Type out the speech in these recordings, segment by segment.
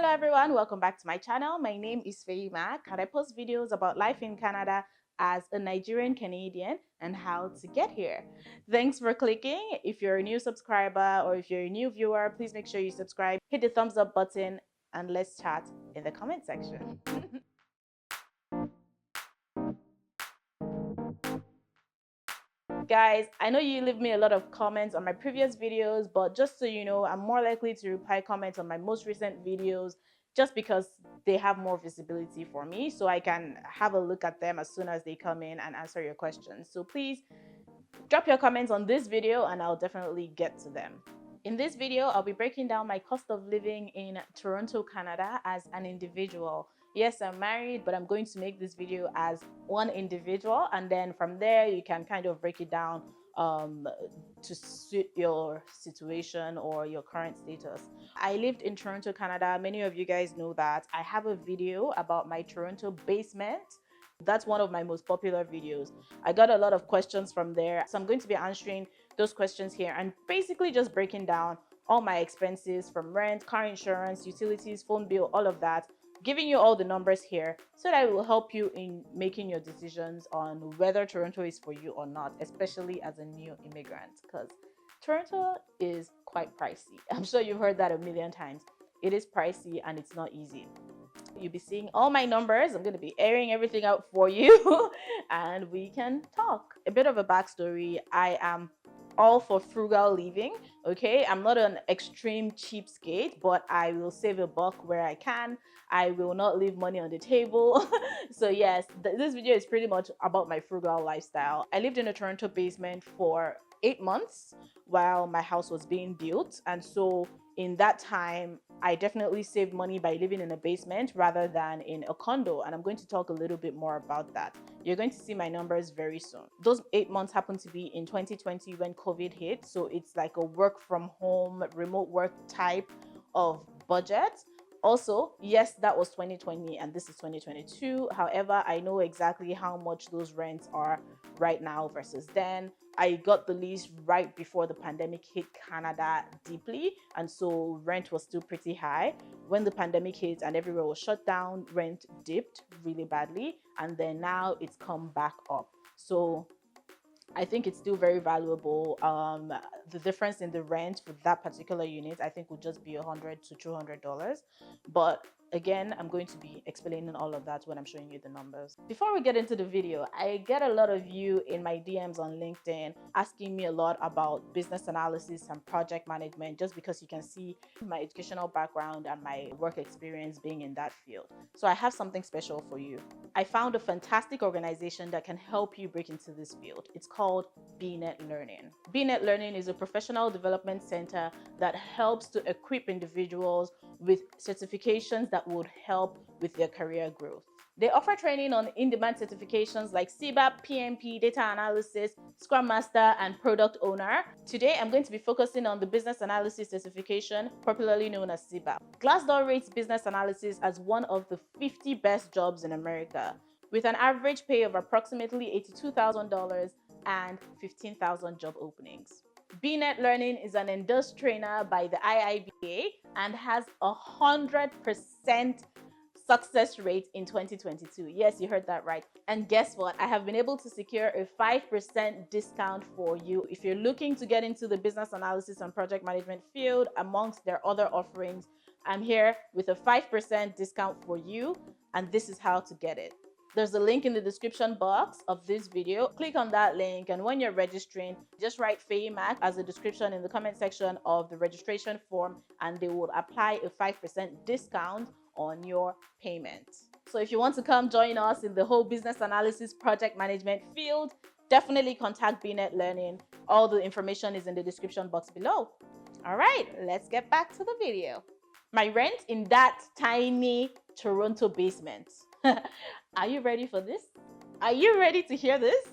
Hello everyone, welcome back to my channel. My name is Mac and I post videos about life in Canada as a Nigerian Canadian and how to get here. Thanks for clicking. If you're a new subscriber or if you're a new viewer, please make sure you subscribe, hit the thumbs up button, and let's chat in the comment section. Guys, I know you leave me a lot of comments on my previous videos, but just so you know, I'm more likely to reply comments on my most recent videos just because they have more visibility for me, so I can have a look at them as soon as they come in and answer your questions. So please drop your comments on this video and I'll definitely get to them. In this video, I'll be breaking down my cost of living in Toronto, Canada as an individual. Yes, I'm married, but I'm going to make this video as one individual, and then from there you can kind of break it down to suit your situation or your current status. I lived in Toronto, Canada. Many of you guys know that. I have a video about my Toronto basement. That's one of my most popular videos. I got a lot of questions from there, so I'm going to be answering those questions here and basically just breaking down all my expenses from rent, car insurance, utilities, phone bill, all of that, giving you all the numbers here so that it will help you in making your decisions on whether Toronto is for you or not, especially as a new immigrant, because Toronto is quite pricey. I'm sure you've heard that a million times. It is pricey and it's not easy. You'll be seeing all my numbers. I'm going to be airing everything out for you and we can talk. A bit of a backstory. I am all for frugal living. Okay, I'm not an extreme cheapskate, but I will save a buck where I can. I will not leave money on the table. So yes, this video is pretty much about my frugal lifestyle. I lived in a Toronto basement for 8 months while my house was being built, and so in that time I definitely saved money by living in a basement rather than in a condo, and I'm going to talk a little bit more about that. You're going to see my numbers very soon. Those 8 months happened to be in 2020 when COVID hit, so it's like a work from home, remote work type of budget. Also, yes, that was 2020 and this is 2022. However, I know exactly how much those rents are right now versus then. I got the lease right before the pandemic hit Canada deeply, and so rent was still pretty high. When the pandemic hit and everywhere was shut down, rent dipped really badly, and then now it's come back up. So I think it's still very valuable. The difference in the rent for that particular unit, I think, would just be $100 to $200. But again, I'm going to be explaining all of that when I'm showing you the numbers. Before we get into the video, I get a lot of you in my DMs on LinkedIn asking me a lot about business analysis and project management, just because you can see my educational background and my work experience being in that field. So I have something special for you. I found a fantastic organization that can help you break into this field. It's called BNET Learning. BNET Learning is a professional development center that helps to equip individuals with certifications that would help with their career growth. They offer training on in-demand certifications like CBAP, PMP, Data Analysis, Scrum Master, and Product Owner. Today, I'm going to be focusing on the Business Analysis certification, popularly known as CBAP. Glassdoor rates business analysis as one of the 50 best jobs in America, with an average pay of approximately $82,000 and 15,000 job openings. BNET Learning is an endorsed trainer by the IIBA and has 100% success rate in 2022. Yes, you heard that right. And guess what? I have been able to secure a 5% discount for you if you're looking to get into the business analysis and project management field amongst their other offerings. I'm here with a 5% discount for you, and this is how to get it. There's a link in the description box of this video. Click on that link, and when you're registering, just write Mac as a description in the comment section of the registration form, and they will apply a 5% discount on your payment. So if you want to come join us in the whole business analysis project management field, definitely contact BNET Learning. All the information is in the description box below. All right, let's get back to the video. My rent in that tiny Toronto basement. Are you ready for this? Are you ready to hear this?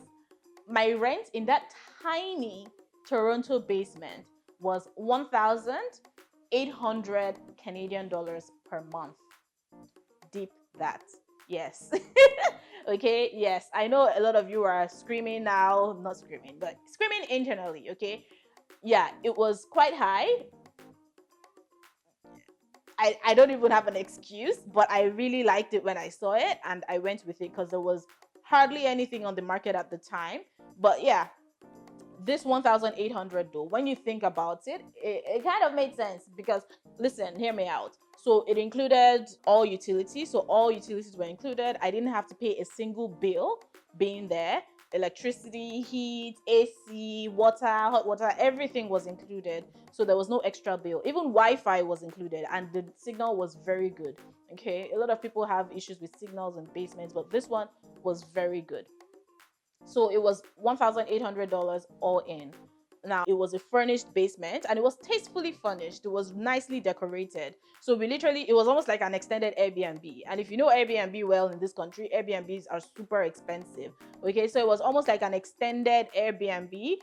My rent in that tiny Toronto basement was 1,800 Canadian dollars per month. Deep that. Yes. Okay, yes. I know a lot of you are screaming now, not screaming, but screaming internally, okay? Yeah, it was quite high. I don't even have an excuse, but I really liked it when I saw it and I went with it because there was hardly anything on the market at the time. But yeah, this 1,800 though, when you think about it kind of made sense because listen, hear me out. So it included all utilities. So all utilities were included. I didn't have to pay a single bill being there. Electricity, heat, AC, water, hot water, everything was included. So there was no extra bill. Even Wi-Fi was included and the signal was very good. Okay, a lot of people have issues with signals in basements, but this one was very good. So it was $1,800 all in. Now it was a furnished basement and it was tastefully furnished. It was nicely decorated. So we literally, it was almost like an extended Airbnb. And if you know Airbnb well in this country, Airbnbs are super expensive. Okay, so it was almost like an extended Airbnb.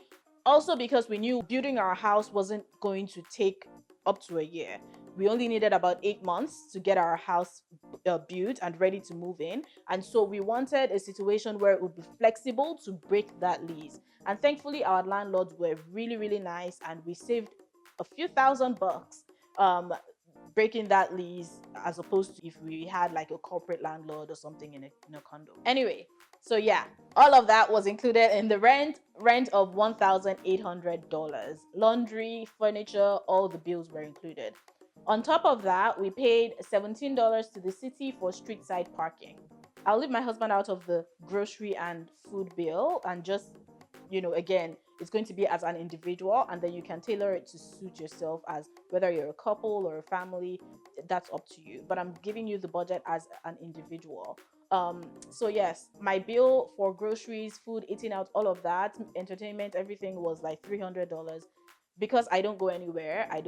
Also because we knew building our house wasn't going to take up to a year. We only needed about 8 months to get our house built and ready to move in. And so we wanted a situation where it would be flexible to break that lease. And thankfully, our landlords were really, really nice and we saved a few $1,000 breaking that lease as opposed to if we had like a corporate landlord or something in a condo. Anyway, so yeah, all of that was included in the rent of $1,800. Laundry, furniture, all the bills were included. On top of that, we paid $17 to the city for street side parking. I'll leave my husband out of the grocery and food bill and just, again, it's going to be as an individual and then you can tailor it to suit yourself as whether you're a couple or a family, that's up to you. But I'm giving you the budget as an individual. So yes, my bill for groceries, food, eating out, all of that, entertainment, everything was like $300 because I don't go anywhere. I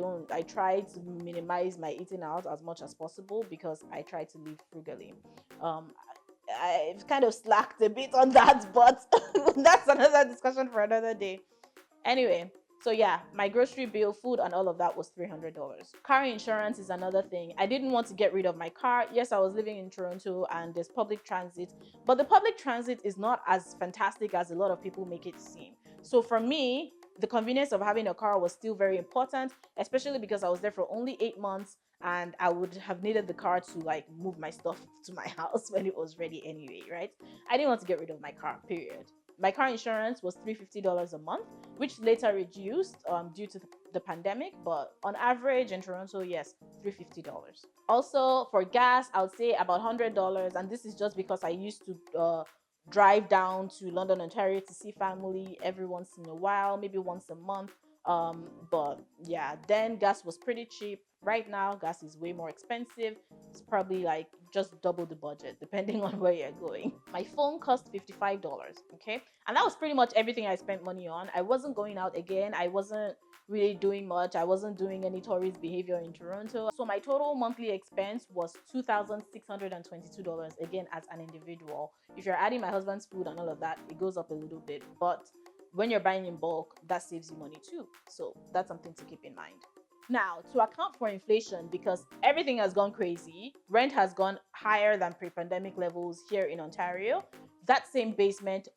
try to minimize my eating out as much as possible because I try to live frugally. um I've kind of slacked a bit on that, but that's another discussion for another day. Anyway, so yeah, my grocery bill, food, and all of that was $300. Car insurance is another thing. I didn't want to get rid of my car. Yes, I was living in Toronto and there's public transit, but the public transit is not as fantastic as a lot of people make it seem. So for me, the convenience of having a car was still very important, especially because I was there for only 8 months and I would have needed the car to like move my stuff to my house when it was ready anyway, right? I didn't want to get rid of my car, period. My car insurance was $350 a month, which later reduced due to the pandemic, but on average in Toronto, yes, $350. Also for gas, I would say about $100, and this is just because I used to drive down to London, Ontario to see family every once in a while, maybe once a month. But yeah, then gas was pretty cheap. Right now, gas is way more expensive. It's probably like just double the budget depending on where you're going. My phone cost $55, okay? And that was pretty much everything I spent money on. I wasn't going out again. I wasn't really doing much. I wasn't doing any tourist behavior in Toronto. So my total monthly expense was $2,622 again as an individual. If you're adding my husband's food and all of that, it goes up a little bit, but when you're buying in bulk, that saves you money too. So that's something to keep in mind. Now, to account for inflation, because everything has gone crazy, rent has gone higher than pre pandemic levels here in Ontario. That same basement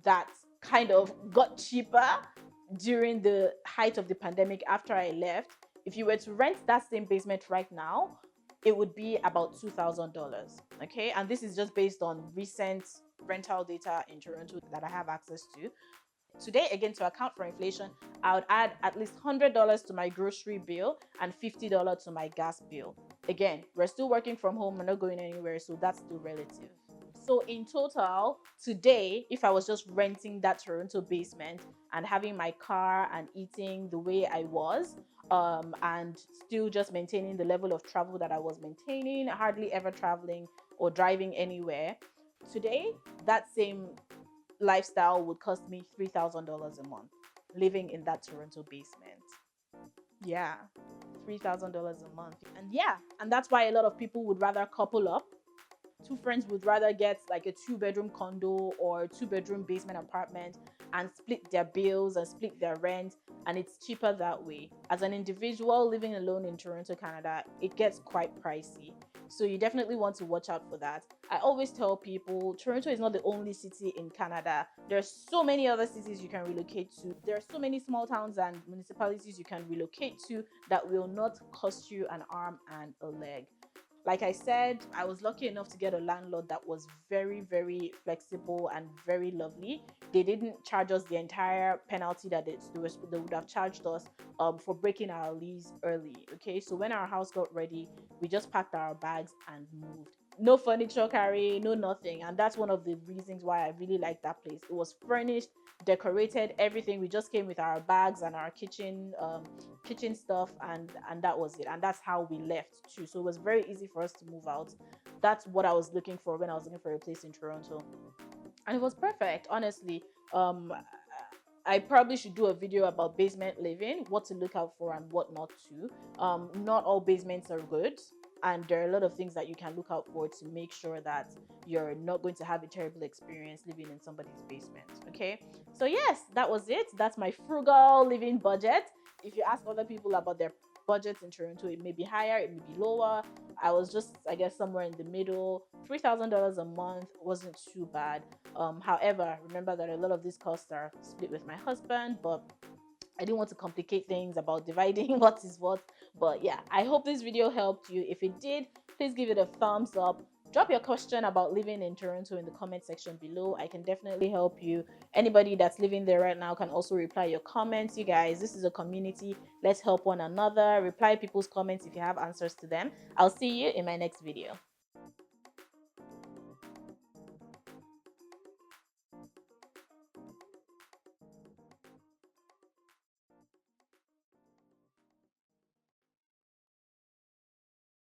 that kind of got cheaper during the height of the pandemic after I left, if you were to rent that same basement right now, it would be about $2,000. Okay. And this is just based on recent rental data in Toronto that I have access to. Today, again, to account for inflation, I would add at least $100 to my grocery bill and $50 to my gas bill. Again, we're still working from home, we're not going anywhere, so that's still relative. So in total, today, if I was just renting that Toronto basement and having my car and eating the way I was, and still just maintaining the level of travel that I was maintaining, hardly ever traveling or driving anywhere, today, that same lifestyle would cost me $3,000 a month living in that Toronto basement. Yeah, $3,000 a month. And yeah, and that's why a lot of people would rather couple up. Two friends would rather get like a 2-bedroom condo or 2-bedroom basement apartment and split their bills and split their rent and it's cheaper that way. As an individual living alone in Toronto, Canada, it gets quite pricey. So you definitely want to watch out for that. I always tell people Toronto is not the only city in Canada. There's so many other cities you can relocate to. There are so many small towns and municipalities you can relocate to that will not cost you an arm and a leg. Like I said, I was lucky enough to get a landlord that was very, very flexible and very lovely. They didn't charge us the entire penalty that they would have charged us for breaking our lease early. Okay, so when our house got ready, we just packed our bags and moved. No furniture carry, no nothing. And that's one of the reasons why I really like that place. It was furnished, decorated, everything. We just came with our bags and our kitchen stuff, and that was it. And that's how we left too. So it was very easy for us to move out. That's what I was looking for when I was looking for a place in Toronto, and it was perfect, honestly. um I probably should do a video about basement living, what to look out for and what not to. Not all basements are good, and there are a lot of things that you can look out for to make sure that you're not going to have a terrible experience living in somebody's basement. Okay, so yes, that was it. That's my frugal living budget. If you ask other people about their budgets in Toronto, it may be higher, it may be lower. I was just, I guess, somewhere in the middle. $3,000 a month wasn't too bad. However, remember that a lot of these costs are split with my husband, but I didn't want to complicate things about dividing what is what. But yeah, I hope this video helped you. If it did, please give it a thumbs up. Drop your question about living in Toronto in the comment section below. I can definitely help you. Anybody that's living there right now can also reply your comments. You guys, this is a community. Let's help one another. Reply people's comments if you have answers to them. I'll see you in my next video.